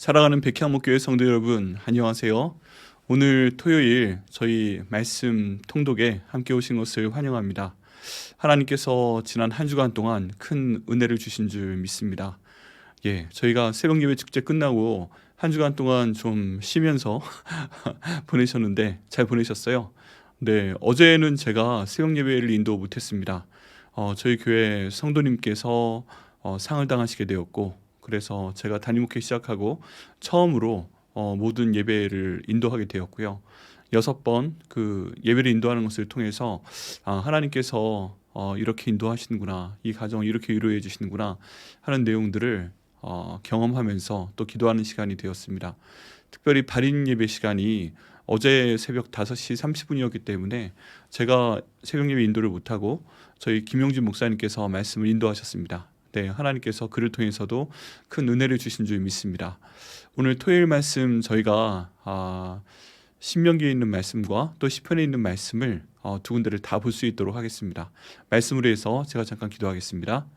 사랑하는 백향목교회 성도 여러분, 안녕하세요. 오늘 토요일 저희 말씀 통독에 함께 오신 것을 환영합니다. 하나님께서 지난 한 주간 동안 큰 은혜를 주신 줄 믿습니다. 저희가 새벽 예배 축제 끝나고 한 주간 동안 좀 쉬면서 보내셨는데 잘 보내셨어요? 네, 어제는 제가 새벽 예배를 인도 못했습니다. 저희 교회 성도님께서 상을 당하시게 되었고, 그래서 제가 담임 목회 시작하고 처음으로 모든 예배를 인도하게 되었고요. 6번 그 예배를 인도하는 것을 통해서 하나님께서 이렇게 인도하시는구나, 이 가정을 이렇게 위로해 주시는구나 하는 내용들을 경험하면서 또 기도하는 시간이 되었습니다. 특별히 발인 예배 시간이 어제 새벽 5시 30분이었기 때문에 제가 새벽 예배 인도를 못하고 저희 김용진 목사님께서 말씀을 인도하셨습니다. 네, 하나님께서 그를 통해서도 큰 은혜를 주신 줄 믿습니다. 오늘 토요일 말씀 저희가 신명기에 있는 말씀과 또 시편에 있는 말씀을 두 군데를 다 볼 수 있도록 하겠습니다. 말씀으로 해서 제가 잠깐 기도하겠습니다.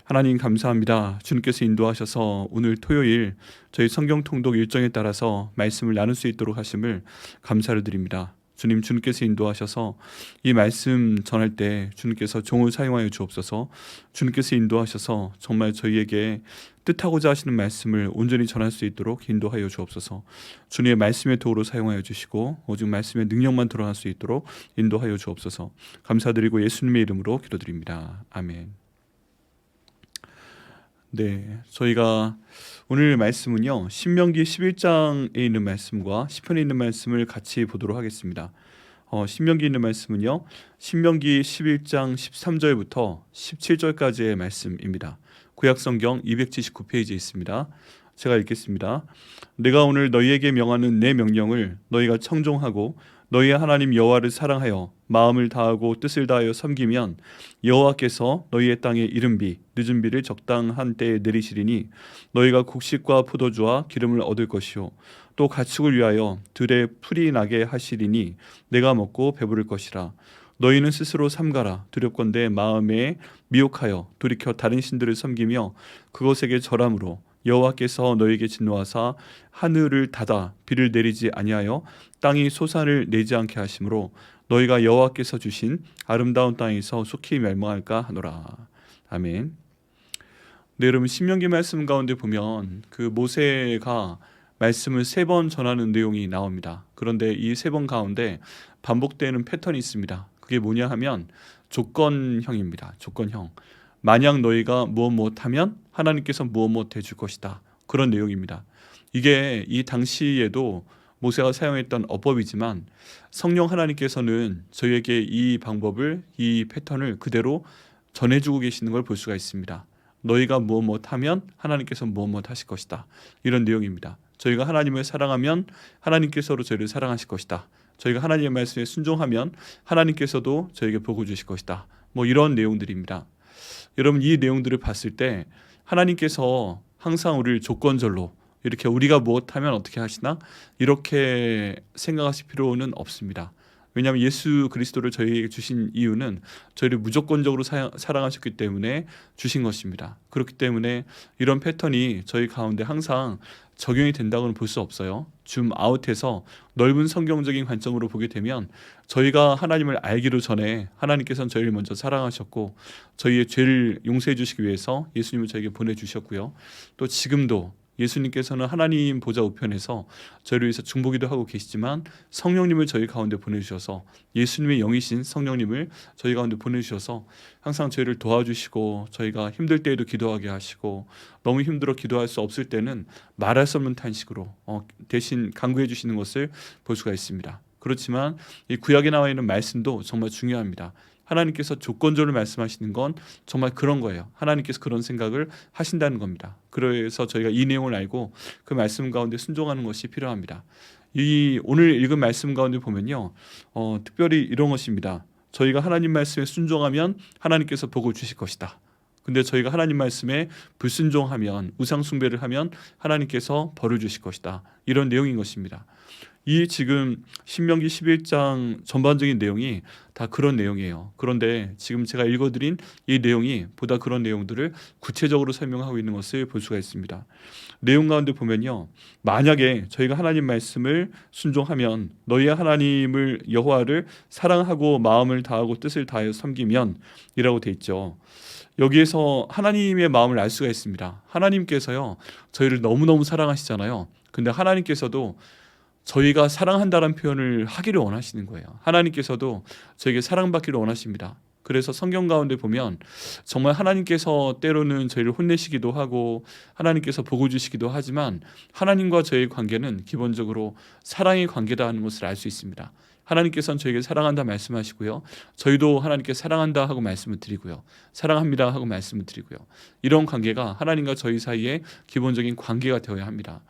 하나님 감사합니다. 주님께서 인도하셔서 오늘 토요일 저희 성경 통독 일정에 따라서 말씀을 나눌 수 있도록 하심을 감사를 드립니다. 주님께서 인도하셔서 이 말씀 전할 때 주님께서 종을 사용하여 주옵소서. 주님께서 인도하셔서 정말 저희에게 뜻하고자 하시는 말씀을 온전히 전할 수 있도록 인도하여 주옵소서. 주님의 말씀의 도구로 사용하여 주시고 오직 말씀의 능력만 드러날 수 있도록 인도하여 주옵소서. 감사드리고 예수님의 이름으로 기도드립니다. 아멘. 네, 저희가 오늘 말씀은요, 신명기 11장에 있는 말씀과 시편에 있는 말씀을 같이 보도록 하겠습니다. 신명기에 있는 말씀은요, 신명기 11장 13절부터 17절까지의 말씀입니다. 구약성경 279페이지에 있습니다. 제가 읽겠습니다. 내가 오늘 너희에게 명하는 내 명령을 너희가 청종하고 너희의 하나님 여호와를 사랑하여 마음을 다하고 뜻을 다하여 섬기면 여호와께서 너희의 땅에 이른 비 늦은 비를 적당한 때에 내리시리니 너희가 곡식과 포도주와 기름을 얻을 것이요 또 가축을 위하여 들에 풀이 나게 하시리니 내가 먹고 배부를 것이라. 너희는 스스로 삼가라. 두렵건대 마음에 미혹하여 돌이켜 다른 신들을 섬기며 그것에게 절함으로 여호와께서 너희에게 진노하사 하늘을 닫아 비를 내리지 아니하여 땅이 소산을 내지 않게 하심으로 너희가 여호와께서 주신 아름다운 땅에서 속히 멸망할까 하노라. 아멘. 네, 여러분 신명기 말씀 가운데 보면 그 모세가 말씀을 3번 전하는 내용이 나옵니다. 그런데 이 3번 가운데 반복되는 패턴이 있습니다. 그게 뭐냐 하면 조건형입니다. 조건형. 만약 너희가 무엇 하면 하나님께서 무엇 해줄 것이다. 그런 내용입니다. 이게 이 당시에도 모세가 사용했던 어법이지만 성령 하나님께서는 저희에게 이 방법을, 이 패턴을 그대로 전해주고 계시는 걸 볼 수가 있습니다. 너희가 무엇 하면 하나님께서 무엇 하실 것이다. 이런 내용입니다. 저희가 하나님을 사랑하면 하나님께서도 저희를 사랑하실 것이다. 저희가 하나님의 말씀에 순종하면 하나님께서도 저에게 복을 주실 것이다. 이런 내용들입니다. 여러분 이 내용들을 봤을 때 하나님께서 항상 우리를 조건절로 이렇게 우리가 무엇하면 어떻게 하시나 이렇게 생각하실 필요는 없습니다. 왜냐하면 예수 그리스도를 저희에게 주신 이유는 저희를 무조건적으로 사랑하셨기 때문에 주신 것입니다. 그렇기 때문에 이런 패턴이 저희 가운데 항상 적용이 된다고는 볼 수 없어요. 줌 아웃해서 넓은 성경적인 관점으로 보게 되면 저희가 하나님을 알기로 전에 하나님께서는 저희를 먼저 사랑하셨고 저희의 죄를 용서해 주시기 위해서 예수님을 저에게 보내주셨고요. 또 지금도 예수님께서는 하나님 보좌 우편에서 저희를 위해서 중보기도 하고 계시지만 성령님을 저희 가운데 보내주셔서 예수님의 영이신 성령님을 저희 가운데 보내주셔서 항상 저희를 도와주시고 저희가 힘들 때에도 기도하게 하시고 너무 힘들어 기도할 수 없을 때는 말할 수 없는 탄식으로 대신 간구해 주시는 것을 볼 수가 있습니다. 그렇지만 이 구약에 나와 있는 말씀도 정말 중요합니다. 하나님께서 조건적으로 말씀하시는 건 정말 그런 거예요. 하나님께서 그런 생각을 하신다는 겁니다. 그래서 저희가 이 내용을 알고 그 말씀 가운데 순종하는 것이 필요합니다. 이 오늘 읽은 말씀 가운데 보면요, 특별히 이런 것입니다. 저희가 하나님 말씀에 순종하면 하나님께서 복을 주실 것이다. 근데 저희가 하나님 말씀에 불순종하면, 우상 숭배를 하면 하나님께서 벌을 주실 것이다. 이런 내용인 것입니다. 이 지금 신명기 11장 전반적인 내용이 다 그런 내용이에요. 그런데 지금 제가 읽어드린 이 내용이 보다 그런 내용들을 구체적으로 설명하고 있는 것을 볼 수가 있습니다. 내용 가운데 보면요, 만약에 저희가 하나님 말씀을 순종하면 너희의 하나님을 여호와를 사랑하고 마음을 다하고 뜻을 다하여 섬기면 이라고 돼 있죠. 여기에서 하나님의 마음을 알 수가 있습니다. 하나님께서요, 저희를 너무너무 사랑하시잖아요. 근데 하나님께서도 저희가 사랑한다는 표현을 하기를 원하시는 거예요. 하나님께서도 저에게 사랑받기를 원하십니다. 그래서 성경 가운데 보면 정말 하나님께서 때로는 저희를 혼내시기도 하고 하나님께서 복을 주시기도 하지만 하나님과 저의 관계는 기본적으로 사랑의 관계다 하는 것을 알 수 있습니다. 하나님께서는 저에게 사랑한다 말씀하시고요, 저희도 하나님께 사랑한다 하고 말씀을 드리고요, 사랑합니다 하고 말씀을 드리고요. 이런 관계가 하나님과 저희 사이의 기본적인 관계가 되어야 합니다.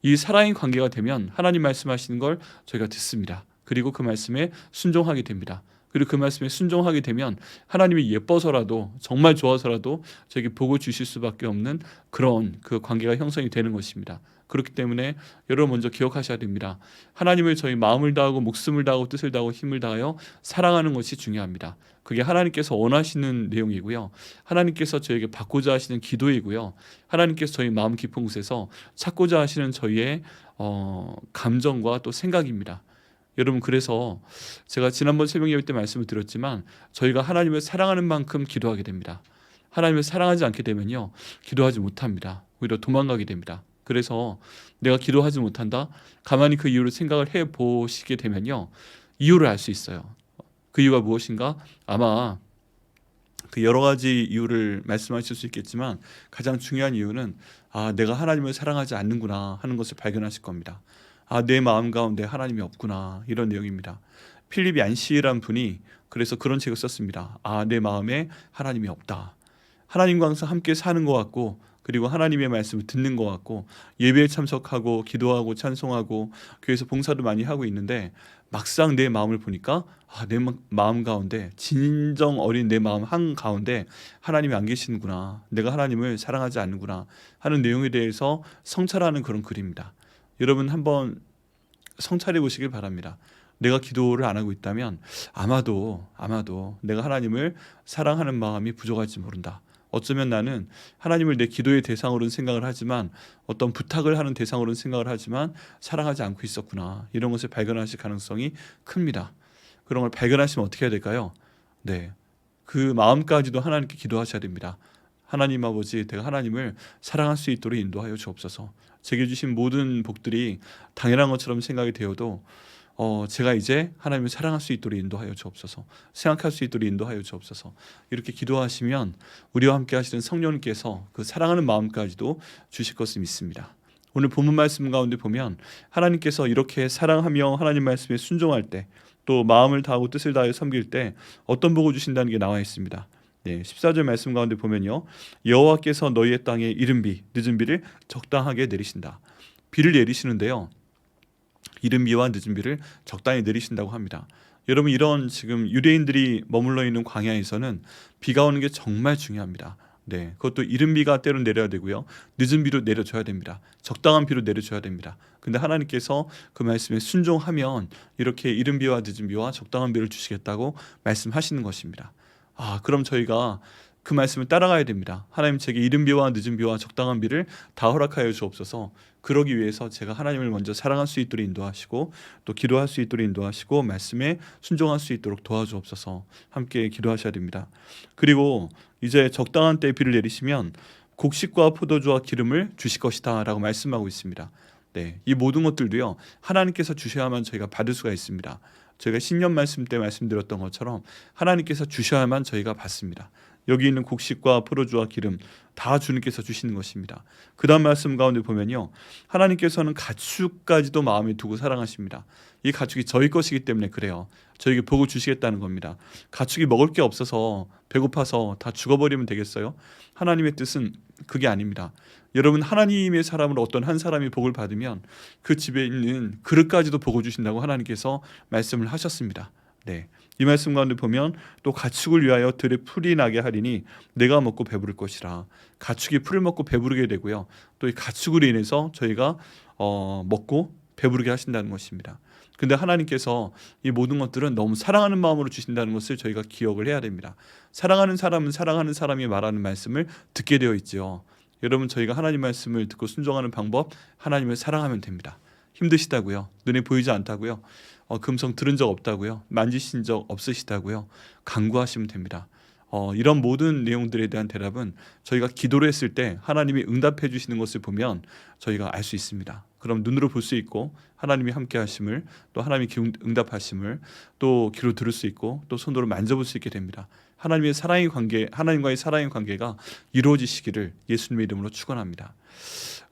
이 사랑의 관계가 되면 하나님 말씀하시는 걸 저희가 듣습니다. 그리고 그 말씀에 순종하게 됩니다. 그리고 그 말씀에 순종하게 되면 하나님이 예뻐서라도, 정말 좋아서라도 저에게 복을 주실 수밖에 없는 그런 그 관계가 형성이 되는 것입니다. 그렇기 때문에 여러분 먼저 기억하셔야 됩니다. 하나님을 저희 마음을 다하고 목숨을 다하고 뜻을 다하고 힘을 다하여 사랑하는 것이 중요합니다. 그게 하나님께서 원하시는 내용이고요, 하나님께서 저에게 받고자 하시는 기도이고요, 하나님께서 저희 마음 깊은 곳에서 찾고자 하시는 저희의 감정과 또 생각입니다. 여러분, 그래서 제가 지난번 새벽 예배 때 말씀을 드렸지만 저희가 하나님을 사랑하는 만큼 기도하게 됩니다. 하나님을 사랑하지 않게 되면요, 기도하지 못합니다. 오히려 도망가게 됩니다. 그래서 내가 기도하지 못한다, 가만히 그 이유를 생각을 해보시게 되면요, 이유를 알 수 있어요. 그 이유가 무엇인가? 아마 그 여러 가지 이유를 말씀하실 수 있겠지만 가장 중요한 이유는 내가 하나님을 사랑하지 않는구나 하는 것을 발견하실 겁니다. 내 마음 가운데 하나님이 없구나, 이런 내용입니다. 필립 얀시란 분이 그래서 그런 책을 썼습니다. 내 마음에 하나님이 없다. 하나님과 항상 함께 사는 것 같고, 그리고 하나님의 말씀을 듣는 것 같고, 예배에 참석하고 기도하고 찬송하고 교회에서 봉사도 많이 하고 있는데 막상 내 마음을 보니까 내 마음 가운데, 진정 어린 내 마음 한가운데 하나님이 안 계시는구나, 내가 하나님을 사랑하지 않는구나 하는 내용에 대해서 성찰하는 그런 글입니다. 여러분 한번 성찰해 보시길 바랍니다. 내가 기도를 안 하고 있다면 아마도 내가 하나님을 사랑하는 마음이 부족할지 모른다. 어쩌면 나는 하나님을 내 기도의 대상으로는 생각을 하지만, 어떤 부탁을 하는 대상으로는 생각을 하지만 사랑하지 않고 있었구나, 이런 것을 발견하실 가능성이 큽니다. 그런 걸 발견하시면 어떻게 해야 될까요? 그 마음까지도 하나님께 기도하셔야 됩니다. 하나님 아버지, 내가 하나님을 사랑할 수 있도록 인도하여 주옵소서. 제게 주신 모든 복들이 당연한 것처럼 생각이 되어도 제가 이제 하나님을 사랑할 수 있도록 인도하여 주옵소서, 생각할 수 있도록 인도하여 주옵소서. 이렇게 기도하시면 우리와 함께 하시는 성령님께서 그 사랑하는 마음까지도 주실 것을 믿습니다. 오늘 본문 말씀 가운데 보면 하나님께서 이렇게 사랑하며 하나님 말씀에 순종할 때, 또 마음을 다하고 뜻을 다하여 섬길 때 어떤 복을 주신다는 게 나와 있습니다. 14절 말씀 가운데 보면요, 여호와께서 너희의 땅에 이른 비, 늦은 비를 적당하게 내리신다. 비를 내리시는데요, 이른 비와 늦은 비를 적당히 내리신다고 합니다. 여러분, 이런 지금 유대인들이 머물러 있는 광야에서는 비가 오는 게 정말 중요합니다. 그것도 이른 비가 때론 내려야 되고요, 늦은 비로 내려줘야 됩니다. 적당한 비로 내려줘야 됩니다. 근데 하나님께서 그 말씀에 순종하면 이렇게 이른 비와 늦은 비와 적당한 비를 주시겠다고 말씀하시는 것입니다. 그럼 저희가 그 말씀을 따라가야 됩니다. 하나님, 제게 이른 비와 늦은 비와 적당한 비를 다 허락하여 주옵소서. 그러기 위해서 제가 하나님을 먼저 사랑할 수 있도록 인도하시고, 또 기도할 수 있도록 인도하시고, 말씀에 순종할 수 있도록 도와주옵소서. 함께 기도하셔야 됩니다. 그리고 이제 적당한 때에 비를 내리시면 곡식과 포도주와 기름을 주실 것이다 라고 말씀하고 있습니다. 이 모든 것들도요, 하나님께서 주셔야만 저희가 받을 수가 있습니다. 저희가 신년 말씀 때 말씀드렸던 것처럼 하나님께서 주셔야만 저희가 받습니다. 여기 있는 곡식과 포도주와 기름 다 주님께서 주시는 것입니다. 그 다음 말씀 가운데 보면요, 하나님께서는 가축까지도 마음에 두고 사랑하십니다. 이 가축이 저희 것이기 때문에 그래요. 저에게 복을 주시겠다는 겁니다. 가축이 먹을 게 없어서 배고파서 다 죽어버리면 되겠어요? 하나님의 뜻은 그게 아닙니다. 여러분, 하나님의 사람으로 어떤 한 사람이 복을 받으면 그 집에 있는 그릇까지도 복을 주신다고 하나님께서 말씀을 하셨습니다. 네. 이 말씀 가운데 보면 또 가축을 위하여 들에 풀이 나게 하리니 내가 먹고 배부를 것이라. 가축이 풀을 먹고 배부르게 되고요. 또 이 가축으로 인해서 저희가 먹고 배부르게 하신다는 것입니다. 근데 하나님께서 이 모든 것들은 너무 사랑하는 마음으로 주신다는 것을 저희가 기억을 해야 됩니다. 사랑하는 사람은 사랑하는 사람이 말하는 말씀을 듣게 되어 있죠. 여러분, 저희가 하나님 말씀을 듣고 순종하는 방법, 하나님을 사랑하면 됩니다. 힘드시다고요? 눈에 보이지 않다고요? 금성 들은 적 없다고요? 만지신 적 없으시다고요? 간구하시면 됩니다. 이런 모든 내용들에 대한 대답은 저희가 기도를 했을 때 하나님이 응답해 주시는 것을 보면 저희가 알 수 있습니다. 그럼 눈으로 볼 수 있고 하나님이 함께 하심을, 또 하나님이 응답하심을 또 귀로 들을 수 있고 또 손으로 만져볼 수 있게 됩니다. 하나님과의 사랑의 관계가 이루어지시기를 예수님의 이름으로 축원합니다.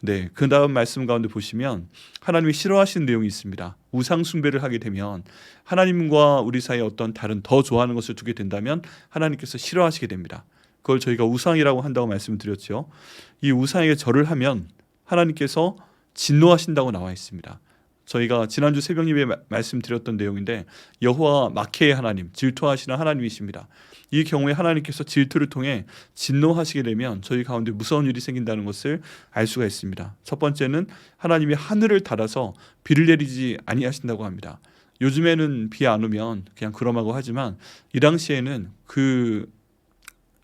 네, 그 다음 말씀 가운데 보시면 하나님이 싫어하시는 내용이 있습니다. 우상 숭배를 하게 되면, 하나님과 우리 사이에 어떤 다른 더 좋아하는 것을 두게 된다면 하나님께서 싫어하시게 됩니다. 그걸 저희가 우상이라고 한다고 말씀을 드렸죠. 이 우상에게 절을 하면 하나님께서 진노하신다고 나와 있습니다. 저희가 지난주 새벽 예배에 말씀드렸던 내용인데, 여호와 마케의 하나님, 질투하시는 하나님이십니다. 이 경우에 하나님께서 질투를 통해 진노하시게 되면 저희 가운데 무서운 일이 생긴다는 것을 알 수가 있습니다. 첫 번째는 하나님이 하늘을 닫아서 비를 내리지 아니하신다고 합니다. 요즘에는 비 안 오면 그냥 그럼하고 하지만 이 당시에는 그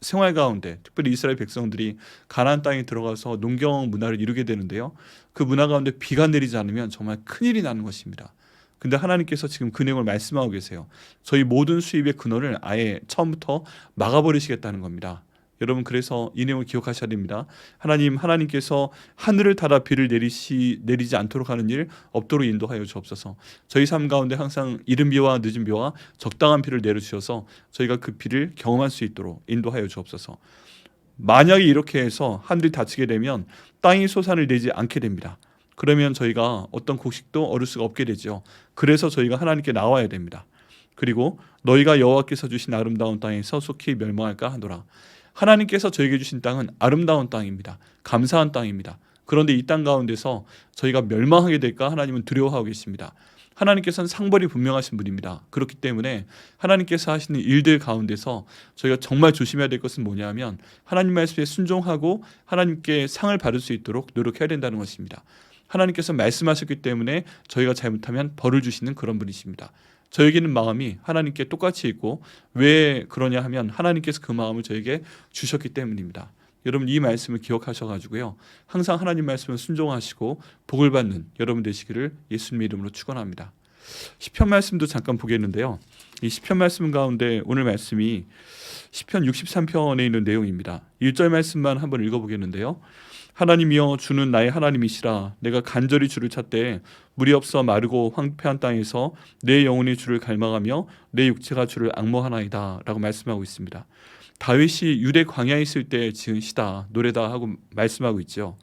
생활 가운데, 특별히 이스라엘 백성들이 가나안 땅에 들어가서 농경 문화를 이루게 되는데요. 그 문화 가운데 비가 내리지 않으면 정말 큰일이 나는 것입니다. 근데 하나님께서 지금 그 내용을 말씀하고 계세요. 저희 모든 수입의 근원을 아예 처음부터 막아버리시겠다는 겁니다. 여러분, 그래서 이 내용을 기억하셔야 됩니다. 하나님께서 하늘을 닫아 비를 내리지 않도록 하는 일 없도록 인도하여 주옵소서. 저희 삶 가운데 항상 이른 비와 늦은 비와 적당한 비를 내려주셔서 저희가 그 비를 경험할 수 있도록 인도하여 주옵소서. 만약에 이렇게 해서 하늘이 닫히게 되면 땅이 소산을 내지 않게 됩니다. 그러면 저희가 어떤 곡식도 얻을 수가 없게 되죠. 그래서 저희가 하나님께 나와야 됩니다. 그리고 너희가 여호와께서 주신 아름다운 땅에서 속히 멸망할까 하노라. 하나님께서 저에게 주신 땅은 아름다운 땅입니다. 감사한 땅입니다. 그런데 이 땅 가운데서 저희가 멸망하게 될까 하나님은 두려워하고 계십니다. 하나님께서는 상벌이 분명하신 분입니다. 그렇기 때문에 하나님께서 하시는 일들 가운데서 저희가 정말 조심해야 될 것은 뭐냐면, 하나님 말씀에 순종하고 하나님께 상을 받을 수 있도록 노력해야 된다는 것입니다. 하나님께서 말씀하셨기 때문에 저희가 잘못하면 벌을 주시는 그런 분이십니다. 저에게는 마음이 하나님께 똑같이 있고, 왜 그러냐 하면 하나님께서 그 마음을 저에게 주셨기 때문입니다. 여러분, 이 말씀을 기억하셔가지고요, 항상 하나님 말씀을 순종하시고 복을 받는 여러분 되시기를 예수님의 이름으로 축원합니다. 시편 말씀도 잠깐 보겠는데요. 이 시편 말씀 가운데 오늘 말씀이 시편 63편에 있는 내용입니다. 1절 말씀만 한번 읽어보겠는데요. 하나님이여, 주는 나의 하나님이시라. 내가 간절히 주를 찾되 물이 없어 마르고 황폐한 땅에서 내 영혼이 주를 갈망하며 내 육체가 주를 앙모하나이다 라고 말씀하고 있습니다. 다윗이 유대 광야에 있을 때 지은 시다, 노래다 하고 말씀하고 있죠.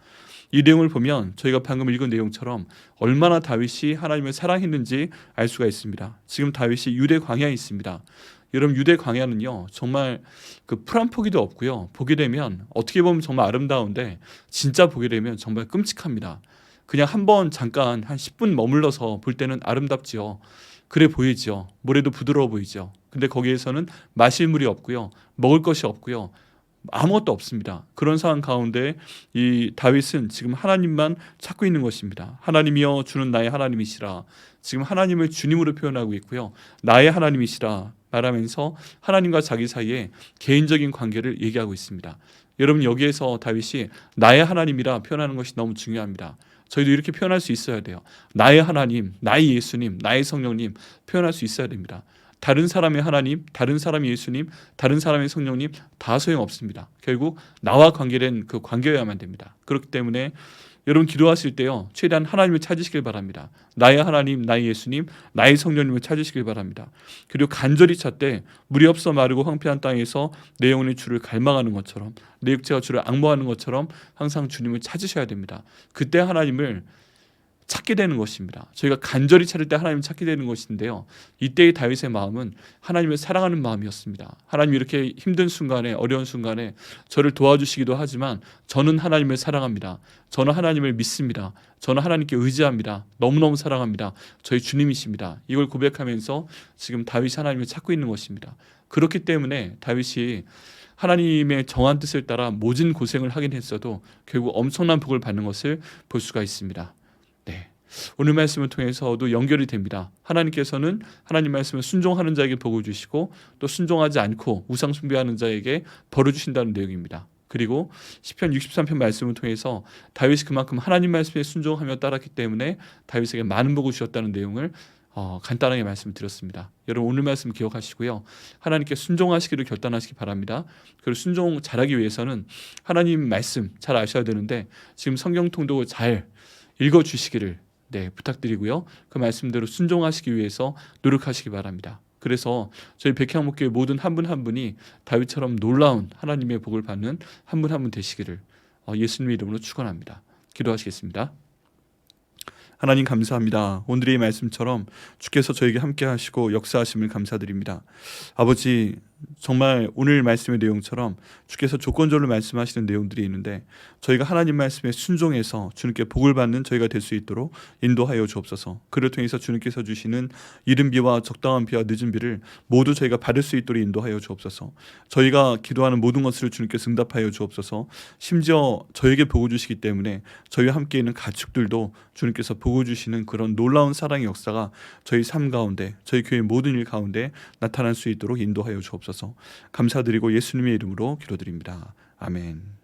이 내용을 보면 저희가 방금 읽은 내용처럼 얼마나 다윗이 하나님을 사랑했는지 알 수가 있습니다. 지금 다윗이 유대 광야에 있습니다. 여러분, 유대 광야는요 정말 그 풀 한 포기도 없고요, 보게 되면 어떻게 보면 정말 아름다운데 진짜 보게 되면 정말 끔찍합니다. 그냥 한번 잠깐 한 10분 머물러서 볼 때는 아름답지요. 그래 보이죠. 모래도 부드러워 보이죠. 근데 거기에서는 마실 물이 없고요, 먹을 것이 없고요, 아무것도 없습니다. 그런 상황 가운데 이 다윗은 지금 하나님만 찾고 있는 것입니다. 하나님이여, 주는 나의 하나님이시라. 지금 하나님을 주님으로 표현하고 있고요, 나의 하나님이시라 말하면서 하나님과 자기 사이에 개인적인 관계를 얘기하고 있습니다. 여러분, 여기에서 다윗이 나의 하나님이라 표현하는 것이 너무 중요합니다. 저희도 이렇게 표현할 수 있어야 돼요. 나의 하나님, 나의 예수님, 나의 성령님 표현할 수 있어야 됩니다. 다른 사람의 하나님, 다른 사람의 예수님, 다른 사람의 성령님 다 소용없습니다. 결국 나와 관계된 그 관계여야만 됩니다. 그렇기 때문에 여러분, 기도하실 때요 최대한 하나님을 찾으시길 바랍니다. 나의 하나님, 나의 예수님, 나의 성령님을 찾으시길 바랍니다. 그리고 간절히 찾되 물이 없어 마르고 황폐한 땅에서 내 영혼이 주를 갈망하는 것처럼, 내 육체가 주를 앙모하는 것처럼 항상 주님을 찾으셔야 됩니다. 그때 하나님을 찾게 되는 것입니다. 저희가 간절히 찾을 때 하나님을 찾게 되는 것인데요. 이때의 다윗의 마음은 하나님을 사랑하는 마음이었습니다. 하나님 이렇게 힘든 순간에 어려운 순간에 저를 도와주시기도 하지만 저는 하나님을 사랑합니다. 저는 하나님을 믿습니다. 저는 하나님께 의지합니다. 너무너무 사랑합니다. 저희 주님이십니다. 이걸 고백하면서 지금 다윗이 하나님을 찾고 있는 것입니다. 그렇기 때문에 다윗이 하나님의 정한 뜻을 따라 모진 고생을 하긴 했어도 결국 엄청난 복을 받는 것을 볼 수가 있습니다. 네. 오늘 말씀을 통해서도 연결이 됩니다. 하나님께서는 하나님 말씀을 순종하는 자에게 복을 주시고 또 순종하지 않고 우상 숭배하는 자에게 벌을 주신다는 내용입니다. 그리고 시편 63편 말씀을 통해서 다윗이 그만큼 하나님 말씀에 순종하며 따랐기 때문에 다윗에게 많은 복을 주셨다는 내용을 간단하게 말씀을 드렸습니다. 여러분 오늘 말씀 기억하시고요. 하나님께 순종하시기를 결단하시기 바랍니다. 그리고 순종 잘하기 위해서는 하나님 말씀 잘 아셔야 되는데 지금 성경 통독을 잘 읽어주시기를 부탁드리고요. 그 말씀대로 순종하시기 위해서 노력하시기 바랍니다. 그래서 저희 백향목교회 모든 한 분 한 분이 다윗처럼 놀라운 하나님의 복을 받는 한 분 한 분 되시기를 예수님의 이름으로 축원합니다. 기도하시겠습니다. 하나님 감사합니다. 오늘의 말씀처럼 주께서 저에게 함께 하시고 역사하심을 감사드립니다. 아버지, 정말 오늘 말씀의 내용처럼 주께서 조건적으로 말씀하시는 내용들이 있는데 저희가 하나님 말씀에 순종해서 주님께 복을 받는 저희가 될 수 있도록 인도하여 주옵소서. 그를 통해서 주님께서 주시는 이른 비와 적당한 비와 늦은 비를 모두 저희가 받을 수 있도록 인도하여 주옵소서. 저희가 기도하는 모든 것을 주님께서 응답하여 주옵소서. 심지어 저에게 복을 주시기 때문에 저희와 함께 있는 가축들도 주님께서 복을 주시는 그런 놀라운 사랑의 역사가 저희 삶 가운데 저희 교회 모든 일 가운데 나타날 수 있도록 인도하여 주옵소서. 감사드리고 예수님의 이름으로 기도드립니다. 아멘.